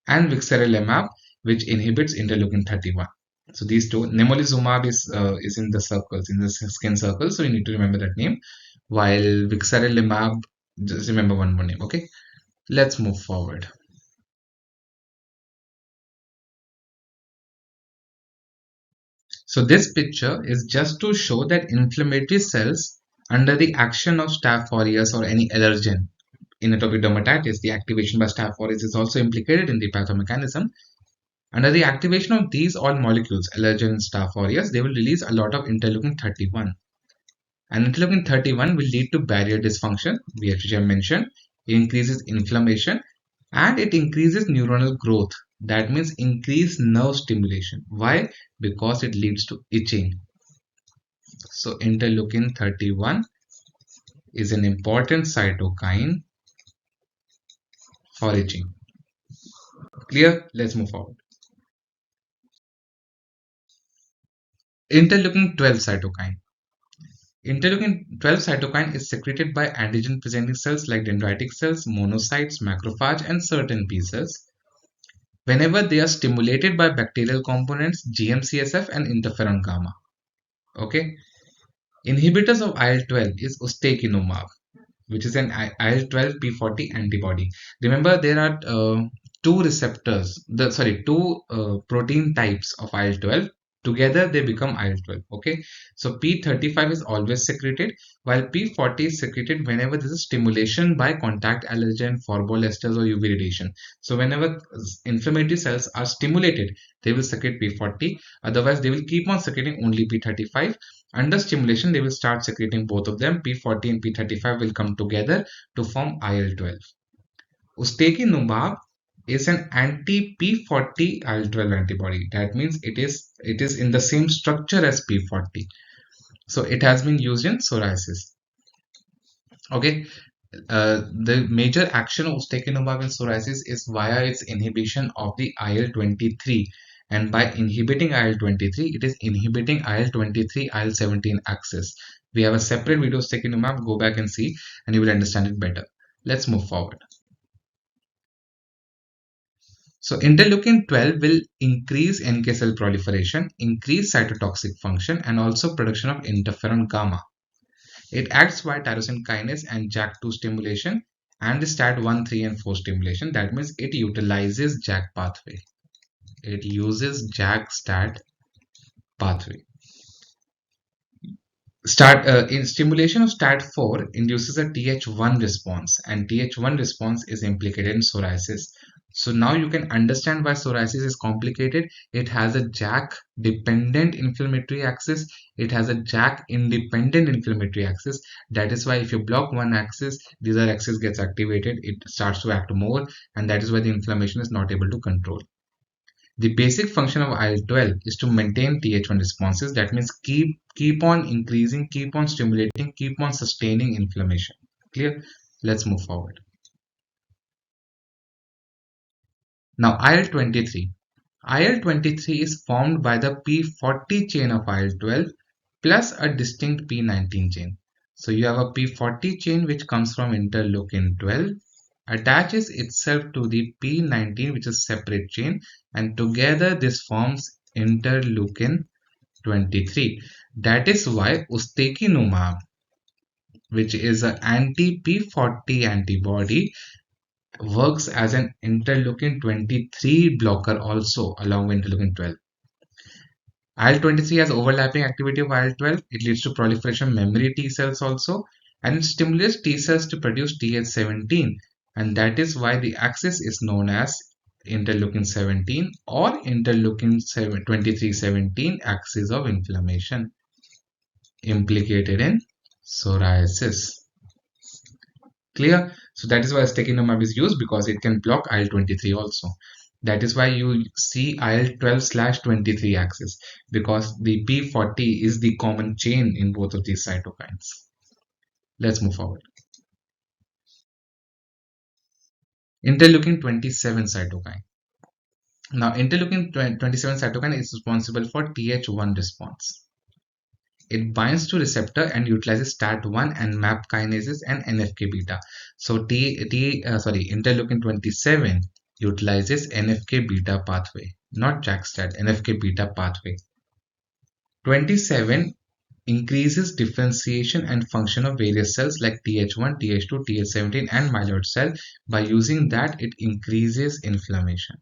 And vixarelimab, which inhibits interleukin-31. So these two, nemolizumab is in the circles, in the skin circles, so you need to remember that name. While vixarelimab, just remember one more name. Okay, let's move forward. So this picture is just to show that inflammatory cells under the action of Staph aureus or any allergen in atopic dermatitis, the activation by Staph aureus is also implicated in the pathomechanism. Under the activation of these all molecules, allergen and Staph aureus, they will release a lot of interleukin-31. And interleukin-31 will lead to barrier dysfunction, which I mentioned. It increases inflammation and it increases neuronal growth. That means increased nerve stimulation. Why? Because it leads to itching. So interleukin-31 is an important cytokine for itching. Clear? Let's move forward. Interleukin-12 cytokine. Interleukin-12 cytokine is secreted by antigen-presenting cells like dendritic cells, monocytes, macrophage, and certain B cells. Whenever they are stimulated by bacterial components, GM-CSF and interferon gamma. Okay. Inhibitors of IL-12 is ustekinumab, which is an IL-12 P40 antibody. Remember, there are two protein types of IL-12. Together they become IL-12. Okay, so P35 is always secreted, while P40 is secreted whenever there is stimulation by contact allergen, phospholesters, or UV radiation. So whenever inflammatory cells are stimulated, they will secrete P40. Otherwise, they will keep on secreting only P35. Under stimulation, they will start secreting both of them. P40 and P35 will come together to form IL-12. Ustekinumab is an anti-P40 IL-12 antibody. That means it is in the same structure as P40. So it has been used in psoriasis. Okay. The major action of ustekinumab in psoriasis is via its inhibition of the IL-23. And by inhibiting IL-23, it is inhibiting IL-23, IL-17 axis. We have a separate video of ustekinumab. Go back and see, and you will understand it better. Let's move forward. So interleukin-12 will increase NK cell proliferation, increase cytotoxic function, and also production of interferon gamma. It acts via tyrosine kinase and JAK2 stimulation and the STAT1, 3, and 4 stimulation. That means it utilizes JAK pathway. It uses JAK-STAT pathway. In stimulation of STAT4 induces a Th1 response, and Th1 response is implicated in psoriasis. So now you can understand why psoriasis is complicated. It has a JAK dependent inflammatory axis. It has a JAK independent inflammatory axis. That is why if you block one axis, the other axis gets activated. It starts to act more, and that is why the inflammation is not able to control. The basic function of IL-12 is to maintain Th1 responses. That means keep on increasing, keep on stimulating, keep on sustaining inflammation. Clear? Let's move forward. Now IL-23. IL-23 is formed by the P40 chain of IL-12 plus a distinct P19 chain. So you have a P40 chain which comes from interleukin-12, attaches itself to the P19, which is separate chain, and together this forms interleukin-23. That is why ustekinumab, which is an anti-P40 antibody, works as an interleukin-23 blocker also along with interleukin-12. IL-23 has overlapping activity of IL-12. It leads to proliferation of memory T cells also, and it stimulates T cells to produce Th17, and that is why the axis is known as interleukin 17 or interleukin 23-17 axis of inflammation implicated in psoriasis. Clear? So that is why ustekinumab is used, because it can block IL-23 also. That is why you see IL-12/23 axis, because the P40 is the common chain in both of these cytokines. Let's move forward. Interleukin 27 cytokine. Now, interleukin 27 cytokine is responsible for Th1 response. It binds to receptor and utilizes STAT1 and MAP kinases and NFK beta. So interleukin 27 utilizes NFK beta pathway, not JAK-STAT, NFK beta pathway. 27 increases differentiation and function of various cells like Th1, Th2, Th17 and myeloid cell. By using that, it increases inflammation.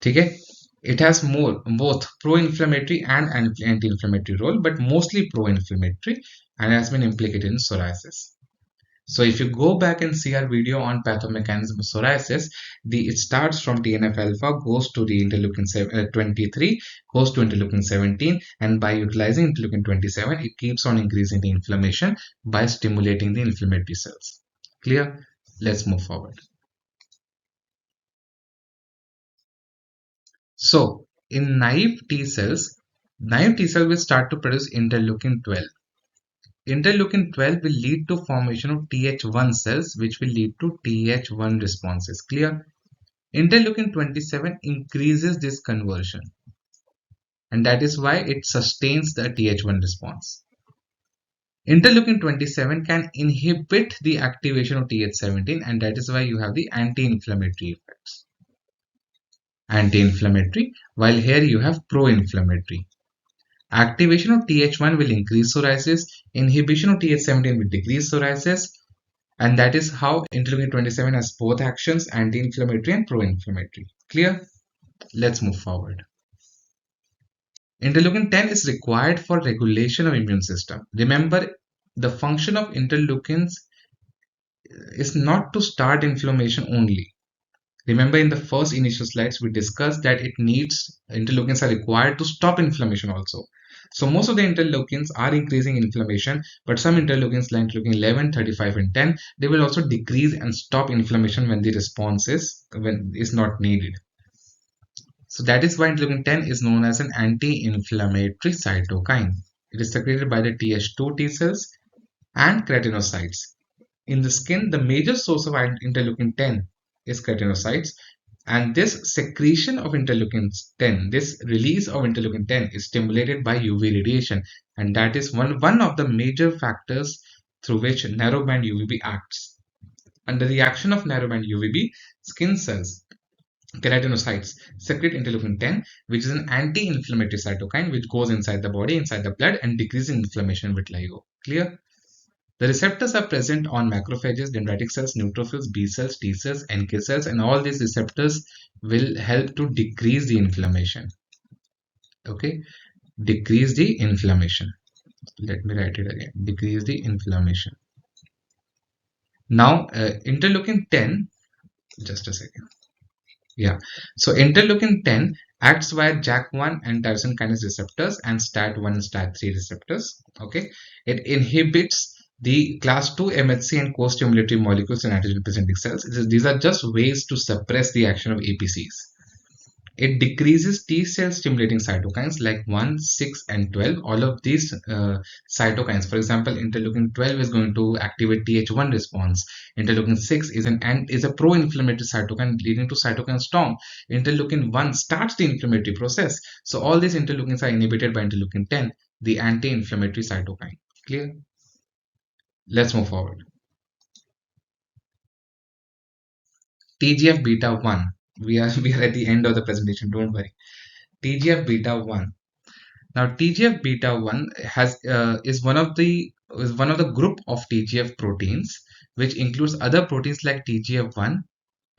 Okay? It has both pro-inflammatory and anti-inflammatory role, but mostly pro-inflammatory, and has been implicated in psoriasis. So if you go back and see our video on pathomechanism of psoriasis, it starts from TNF-alpha, goes to the interleukin 23, goes to interleukin 17, and by utilizing interleukin 27, it keeps on increasing the inflammation by stimulating the inflammatory cells. Clear? Let's move forward. So in naive T cells will start to produce interleukin 12. Interleukin 12 will lead to formation of Th1 cells, which will lead to Th1 responses. Clear? Interleukin 27 increases this conversion, and that is why it sustains the Th1 response. Interleukin 27 can inhibit the activation of Th17, and that is why you have the anti-inflammatory effects. Anti-inflammatory, while here you have pro-inflammatory. Activation of Th1 will increase psoriasis, inhibition of Th17 will decrease psoriasis, and that is how interleukin 27 has both actions, anti-inflammatory and pro-inflammatory. Clear? Let's move forward. Interleukin 10 is required for regulation of immune system. Remember, the function of interleukins is not to start inflammation only. Remember, in the first initial slides, we discussed that interleukins are required to stop inflammation also. So most of the interleukins are increasing inflammation, but some interleukins like interleukin 11, 35 and 10, they will also decrease and stop inflammation when the response is not needed. So that is why interleukin 10 is known as an anti-inflammatory cytokine. It is secreted by the Th2 T cells and keratinocytes. In the skin, the major source of interleukin 10 is keratinocytes, and this secretion of interleukin 10, this release of interleukin 10 is stimulated by UV radiation, and that is one of the major factors through which narrowband UVB acts. Under the action of narrowband UVB, skin cells, keratinocytes, secrete interleukin 10, which is an anti-inflammatory cytokine which goes inside the body, inside the blood, and decreases inflammation with vitiligo. Clear? The receptors are present on macrophages, dendritic cells, neutrophils, B cells, T cells, NK cells, and all these receptors will help to decrease the inflammation. Okay, decrease the inflammation. Let me write it again. Decrease the inflammation. Now, interleukin 10, just a second. Yeah, so interleukin 10 acts via JAK1 and tyrosine kinase receptors and STAT1 and STAT3 receptors. Okay, it inhibits the class 2 MHC and co-stimulatory molecules in antigen presenting cells. These are just ways to suppress the action of APCs. It decreases T cell stimulating cytokines like 1, 6 and 12. All of these cytokines, for example, interleukin 12 is going to activate Th1 response. Interleukin 6 is a pro-inflammatory cytokine leading to cytokine storm. Interleukin 1 starts the inflammatory process. So all these interleukins are inhibited by interleukin 10, the anti-inflammatory cytokine. Clear? Let's move forward. TGF beta 1. We are at the end of the presentation, don't worry. TGF beta 1. Now TGF beta 1 is one of the group of TGF proteins, which includes other proteins like TGF1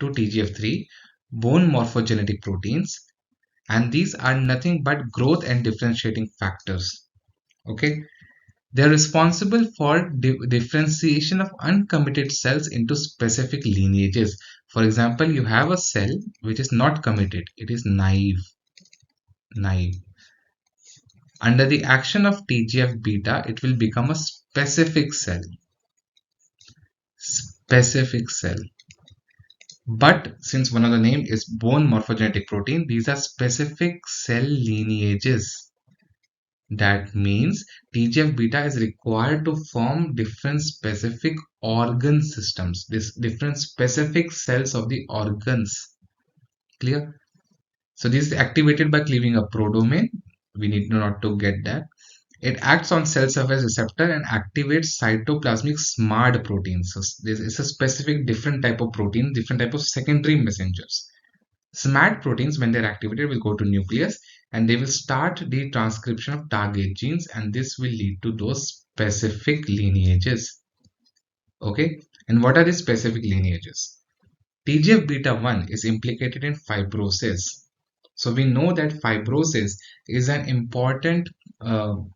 to TGF3, bone morphogenetic proteins, and these are nothing but growth and differentiating factors. Okay, they're responsible for differentiation of uncommitted cells into specific lineages. For example, you have a cell which is not committed, it is naive. Under the action of TGF beta, it will become a specific cell. But since one of the name is bone morphogenetic protein, these are specific cell lineages. That means TGF beta is required to form different specific organ systems, this different specific cells of the organs. Clear? So this is activated by cleaving a prodomain. We need not to get that. It acts on cell surface receptor and activates cytoplasmic SMART proteins. So this is a specific different type of protein, different type of secondary messengers. SMART proteins, when they're activated, will go to nucleus and they will start the transcription of target genes, and this will lead to those specific lineages. Okay, and what are the specific lineages? TGF beta 1 is implicated in fibrosis. So we know that fibrosis is an important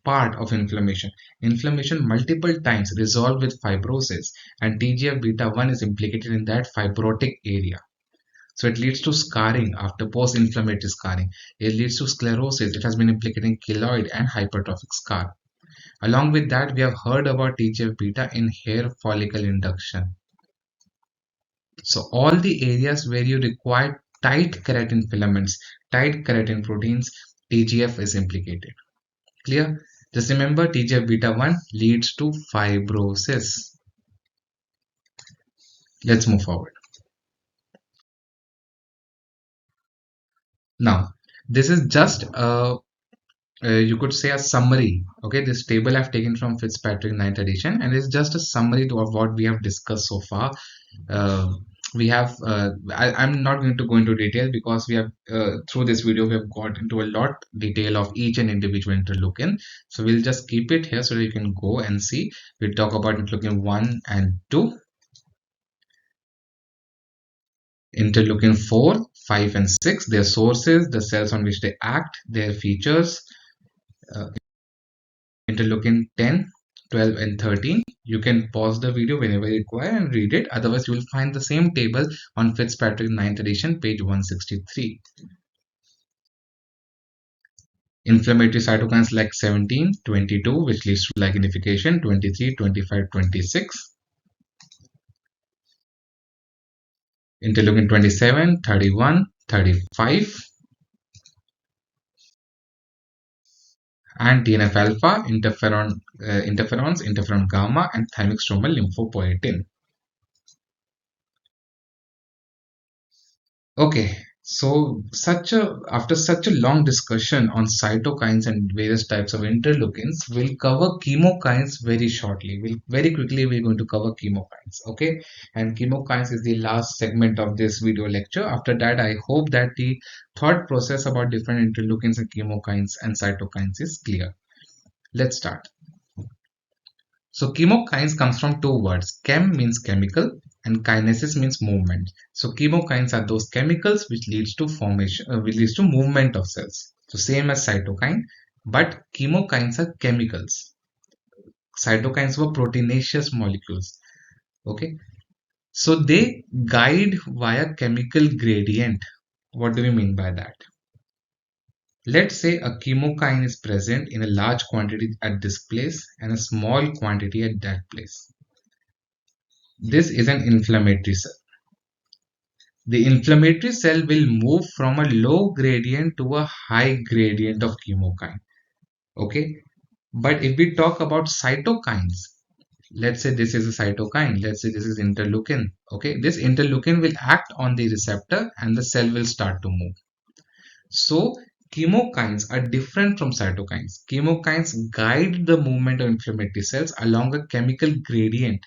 part of inflammation. Inflammation multiple times resolve with fibrosis, and TGF beta 1 is implicated in that fibrotic area. So it leads to scarring after post-inflammatory scarring. It leads to sclerosis. It has been implicated in keloid and hypertrophic scar. Along with that, we have heard about TGF beta in hair follicle induction. So all the areas where you require tight keratin filaments, tight keratin proteins, TGF is implicated. Clear? Just remember, TGF beta 1 leads to fibrosis. Let's move forward. Now, this is just you could say a summary. Okay, this table I've taken from Fitzpatrick 9th edition, and it's just a summary of what we have discussed so far. We have I'm not going to go into detail because we have through this video we have got into a lot detail of each and individual interleukin. So we'll just keep it here so that you can go and see. We'll talk about interleukin 1 and 2, interleukin 4, 5 and 6, their sources, the cells on which they act, their features, interleukin 10, 12 and 13. You can pause the video whenever you require and read it. Otherwise, you will find the same table on Fitzpatrick 9th edition, page 163. Inflammatory cytokines like 17, 22, which leads to lichenification, 23, 25, 26. Interleukin 27, 31, 35. And TNF-alpha, interferons, interferon gamma, and thymic stromal lymphopoietin. Okay, so after such a long discussion on cytokines and various types of interleukins, we'll cover chemokines very shortly. Very quickly we're going to cover chemokines. Okay, and chemokines is the last segment of this video lecture. After that, I hope that the thought process about different interleukins and chemokines and cytokines is clear. Let's start. So chemokines comes from two words. Chem means chemical and kinesis means movement. So chemokines are those chemicals which leads to formation, which leads to movement of cells. So same as cytokine, but chemokines are chemicals. Cytokines were proteinaceous molecules. Okay, so they guide via chemical gradient. What do we mean by that? Let's say a chemokine is present in a large quantity at this place and a small quantity at that place. This is an inflammatory cell. The inflammatory cell will move from a low gradient to a high gradient of chemokine. Okay, but if we talk about cytokines, let's say this is a cytokine, let's say this is interleukin. Okay, this interleukin will act on the receptor and the cell will start to move. So chemokines are different from cytokines. Chemokines guide the movement of inflammatory cells along a chemical gradient.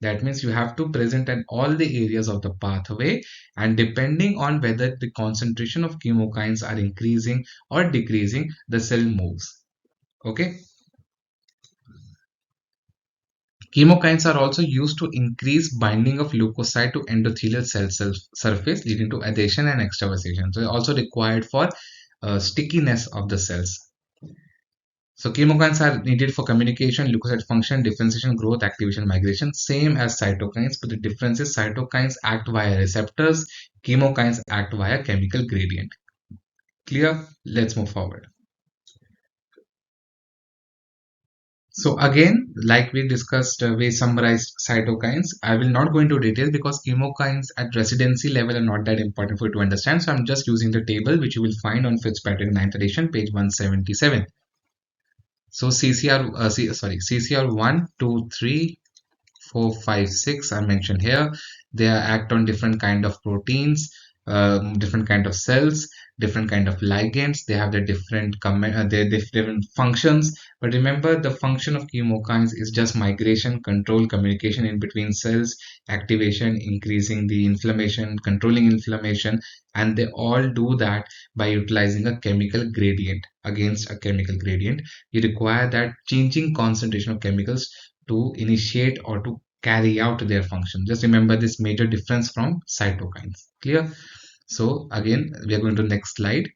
That means you have to present at all the areas of the pathway, and depending on whether the concentration of chemokines are increasing or decreasing, the cell moves. Okay. Chemokines are also used to increase binding of leukocyte to endothelial cell surface, leading to adhesion and extravasation. So they're also required for stickiness of the cells. So chemokines are needed for communication, leukocyte function, differentiation, growth, activation, migration, same as cytokines, but the difference is cytokines act via receptors, chemokines act via chemical gradient. Clear? Let's move forward. So again, like we discussed, we summarized cytokines. I will not go into detail because chemokines at residency level are not that important for you to understand. So I'm just using the table which you will find on Fitzpatrick 9th edition, page 177. So CCR 1, 2, 3, 4, 5, 6 are mentioned here. They act on different kind of proteins, different kind of cells, different kind of ligands. They have their their different functions. But remember, the function of chemokines is just migration, control, communication in between cells, activation, increasing the inflammation, controlling inflammation, and they all do that by utilizing a chemical gradient. Against a chemical gradient, you require that changing concentration of chemicals to initiate or to carry out their function. Just remember this major difference from cytokines. Clear? So again, we are going to next slide.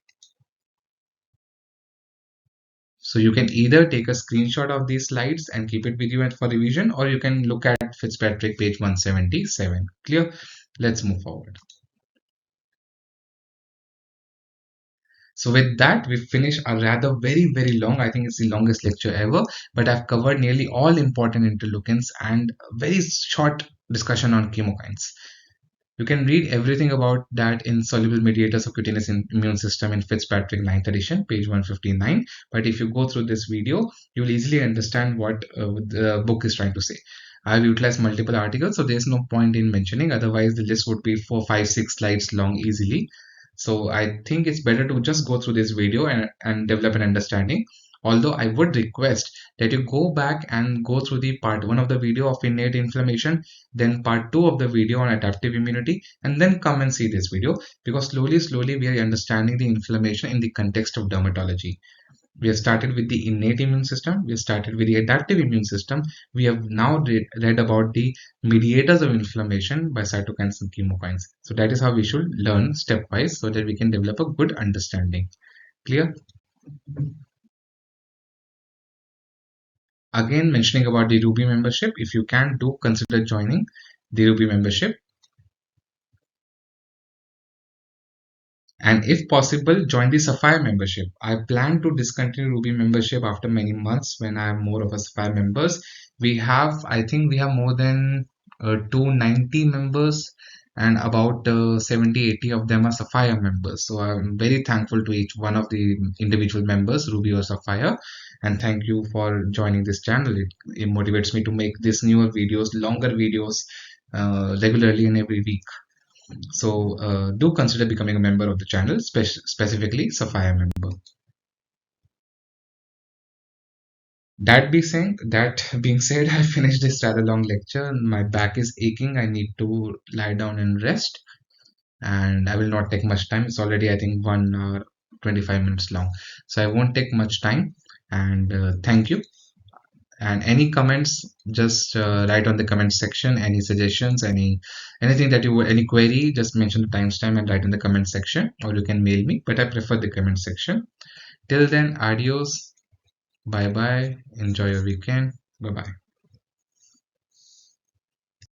So you can either take a screenshot of these slides and keep it with you for revision, or you can look at Fitzpatrick page 177. Clear? Let's move forward. So with that, we finish a rather very long, I think it's the longest lecture ever, but I've covered nearly all important interleukins and a very short discussion on chemokines. You can read everything about that in Soluble Mediators of Cutaneous Immune System in Fitzpatrick 9th edition, page 159. But if you go through this video, you will easily understand what the book is trying to say. I've utilized multiple articles, so there's no point in mentioning. Otherwise, the list would be 4, 5, 6 slides long easily. So I think it's better to just go through this video and develop an understanding. Although I would request that you go back and go through the part 1 of the video of innate inflammation, then part 2 of the video on adaptive immunity, and then come and see this video, because slowly we are understanding the inflammation in the context of dermatology. We have started with the innate immune system, we have started with the adaptive immune system, we have now read about the mediators of inflammation by cytokines and chemokines. So that is how we should learn stepwise so that we can develop a good understanding. Clear? Again, mentioning about the Ruby membership, if you can, do consider joining the Ruby membership. And if possible, join the Sapphire membership. I plan to discontinue Ruby membership after many months when I have more of a Sapphire members. I think we have more than 290 members, and about 70, 80 of them are Sapphire members. So I'm very thankful to each one of the individual members, Ruby or Sapphire. And thank you for joining this channel. It motivates me to make these newer videos, longer videos, regularly and every week. So do consider becoming a member of the channel, specifically Sapphire member. That being said, I finished this rather long lecture. My back is aching. I need to lie down and rest, and I will not take much time. It's already, I think, 1 hour 25 minutes long, so I won't take much time. And thank you. And any comments, just write on the comment section. Any suggestions, anything that any query, just mention the timestamp and write in the comment section, or you can mail me, but I prefer the comment section. Till then, adios, bye bye, enjoy your weekend, bye bye.